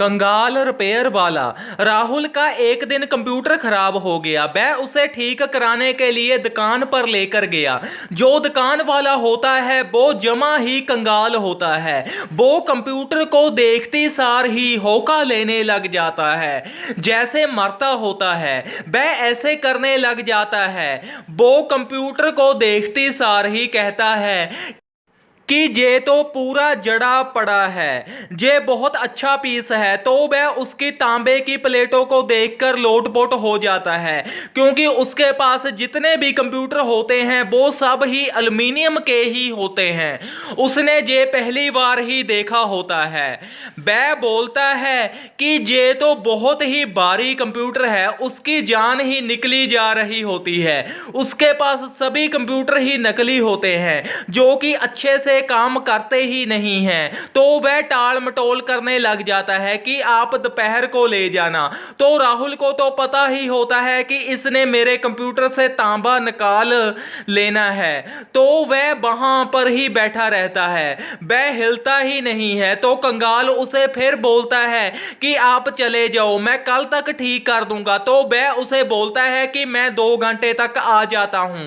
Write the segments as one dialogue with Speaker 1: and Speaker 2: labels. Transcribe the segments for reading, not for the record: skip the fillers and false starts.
Speaker 1: कंगाल रिपेयर वाला। राहुल का एक दिन कंप्यूटर खराब हो गया। वह उसे ठीक कराने के लिए दुकान पर लेकर गया। जो दुकान वाला होता है वो जमा ही कंगाल होता है। वो कंप्यूटर को देखते सार ही होका लेने लग जाता है, जैसे मरता होता है वह ऐसे करने लग जाता है। वो कंप्यूटर को देखते सार ही कहता है कि ये तो पूरा जड़ा पड़ा है, ये बहुत अच्छा पीस है। तो वह उसकी तांबे की प्लेटों को देखकर लोटपोट हो जाता है, क्योंकि उसके पास जितने भी कंप्यूटर होते हैं वो सब ही एल्युमिनियम के ही होते हैं। उसने ये पहली बार ही देखा होता है। वह बोलता है कि ये तो बहुत ही भारी कंप्यूटर है। उसकी जान ही निकली जा रही होती है। उसके पास सभी कंप्यूटर ही नकली होते हैं, जो कि अच्छे से काम करते ही नहीं हैं। तो वह टाल मटोल करने लग जाता है कि आप दोपहर को ले जाना। तो राहुल को तो पता ही होता है कि इसने मेरे कंप्यूटर से तांबा निकाल लेना है। तो वह वहां पर ही बैठा रहता है, वह हिलता ही नहीं है। तो कंगाल उसे फिर बोलता है कि आप चले जाओ, मैं कल तक ठीक कर दूंगा। तो वह उसे बोलता है कि मैं 2 घंटे तक आ जाता हूं।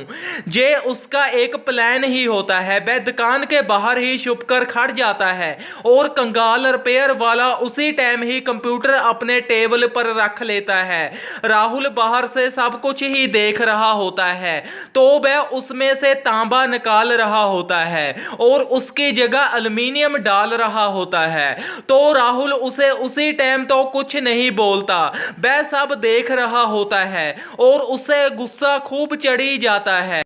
Speaker 1: ये उसका एक प्लान ही होता है। वह दुकान के बाहर ही छुपकर खड़ जाता है और कंगाल रिपेयर वाला उसी टाइम ही कंप्यूटर अपने टेबल पर रख लेता है। राहुल बाहर से सब कुछ ही देख रहा होता है। तो वह उसमें से तांबा निकाल रहा होता है और उसकी जगह एल्युमिनियम डाल रहा होता है। तो राहुल उसे उसी टाइम तो कुछ नहीं बोलता, वह सब देख रहा होता है और उसे गुस्सा खूब चढ़ी जाता है।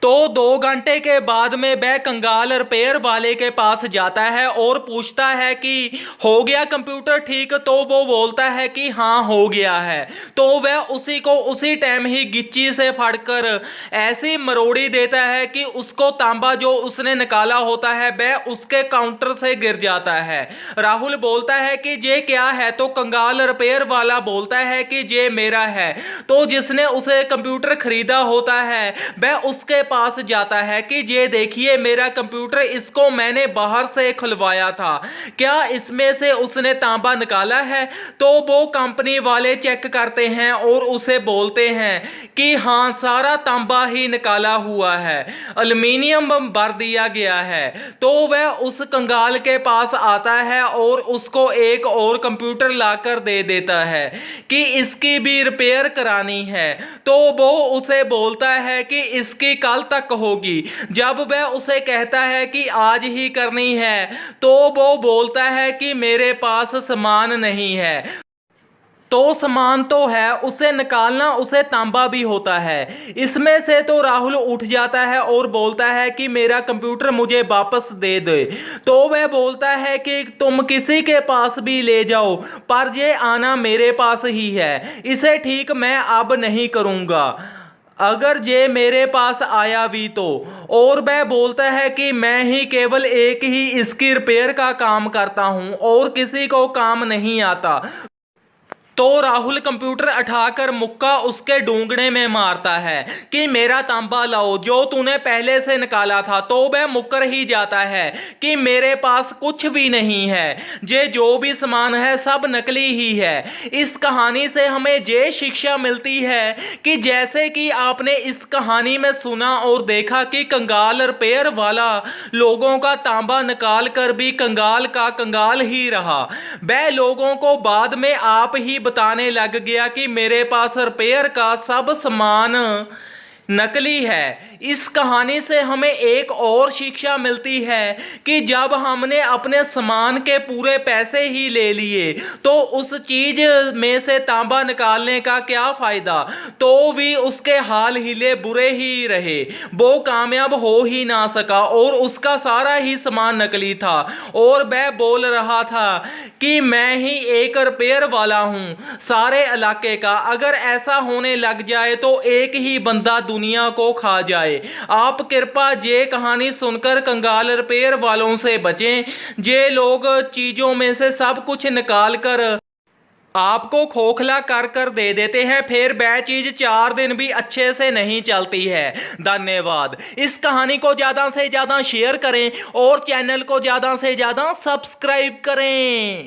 Speaker 1: तो 2 घंटे के बाद में वह कंगाल रिपेयर वाले के पास जाता है और पूछता है कि हो गया कंप्यूटर ठीक। तो वो बोलता है कि हाँ हो गया है। तो वह उसी को उसी टाइम ही गिच्ची से फाड़कर ऐसी मरोड़ी देता है कि उसको तांबा जो उसने निकाला होता है वह उसके काउंटर से गिर जाता है। राहुल बोलता है कि ये क्या है। तो कंगाल रिपेयर वाला बोलता है कि ये मेरा है। तो जिसने उसे कंप्यूटर खरीदा होता है वह उसके पास जाता है कि ये देखिए मेरा कंप्यूटर, इसको मैंने बाहर से खुलवाया था, क्या इसमें से उसने तांबा निकाला है। तो वो कंपनी वाले चेक करते हैं और उसे बोलते हैं कि हाँ सारा तांबा ही निकाला हुआ है, एल्युमिनियम भर दिया गया है। तो वह उस कंगाल के पास आता है और उसको एक और कंप्यूटर लाकर दे देता है कि इसकी भी रिपेयर करानी है। तो वो उसे बोलता है कि इसकी कल तक होगी। जब वह उसे कहता है कि आज ही करनी है तो वो बोलता है कि मेरे पास सामान नहीं है। तो सामान तो है, उसे निकालना, उसे तांबा भी होता है। इसमें से तो राहुल उठ जाता है और बोलता है कि मेरा कंप्यूटर मुझे वापस दे दे। तो वह बोलता है कि तुम किसी के पास भी ले जाओ, पर ये आना मेरे पास ही है, इसे ठीक मैं अब नहीं करूंगा अगर ये मेरे पास आया भी तो। और वह बोलता है कि मैं ही केवल एक ही इसकी रिपेयर का काम करता हूं और किसी को काम नहीं आता। तो राहुल कंप्यूटर उठाकर मुक्का उसके डूंगने में मारता है कि मेरा तांबा लाओ जो तूने पहले से निकाला था। तो वह मुक्कर ही जाता है कि मेरे पास कुछ भी नहीं है, ये जो भी सामान है सब नकली ही है। इस कहानी से हमें ये शिक्षा मिलती है कि जैसे कि आपने इस कहानी में सुना और देखा कि कंगाल रिपेयर वाला लोगों का तांबा निकाल कर भी कंगाल का कंगाल ही रहा। वह लोगों को बाद में आप ही बताने लग गया कि मेरे पास रिपेयर का सब सामान नकली है। इस कहानी से हमें एक और शिक्षा मिलती है कि जब हमने अपने सामान के पूरे पैसे ही ले लिए तो उस चीज में से तांबा निकालने का क्या फायदा। तो भी उसके हाल हिले बुरे ही रहे, वो कामयाब हो ही ना सका और उसका सारा ही सामान नकली था। और वह बोल रहा था कि मैं ही एक रिपेयर वाला हूं सारे इलाके का, अगर ऐसा होने लग जाए तो एक ही बंदा दुनिया को खा जाए। आप कृपा ये कहानी सुनकर कंगाल रिपेयर वालों से बचें। ये लोग चीजों में से सब कुछ निकाल कर आपको खोखला कर कर दे देते हैं, फिर वह चीज 4 दिन भी अच्छे से नहीं चलती है। धन्यवाद। इस कहानी को ज्यादा से ज्यादा शेयर करें और चैनल को ज्यादा से ज्यादा सब्सक्राइब करें।